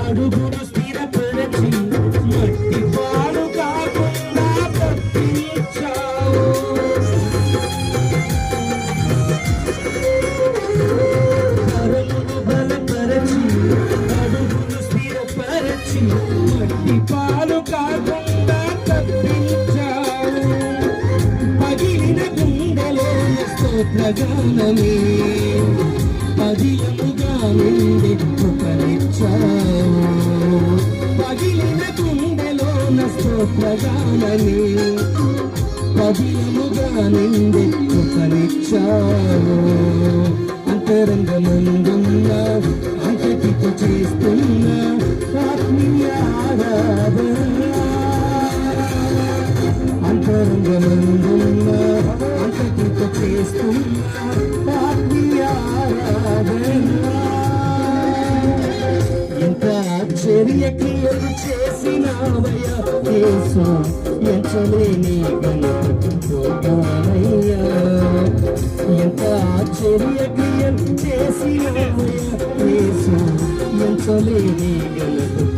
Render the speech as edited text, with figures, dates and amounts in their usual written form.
అడుగును స్థిరపరచి మట్టి పాలు కాకుండా తప్పించావు. కరమును బలపరచి అడుగును స్థిరపరచి మట్టి పాలు కాకుండా తప్పించావు. పగిలిన గుండెలోన స్తోత్రగానమే పదిలముగా నిండి కృపనిచ్చావు. పగిలిన గుండెలోన స్తోత్రగానమే పదిలముగా నిండి కృపనిచ్చావు. అంతరంగమందున్న అంతటితో చేస్తున్న ఆత్మీయ ఆరాధన. అంతరంగమందున్న అంతటితో చేస్తున్న ఆత్మీయ ఆరాధన. ఎంత ఆశ్చర్య క్రియలు చేసినావయ్యా యేసు, ఎంచలేని గణపతియ్యా. ఎంత ఆశ్చర్య క్రియలు చేసినావయ్యా యేసు, ఎంచలేని గణపతి.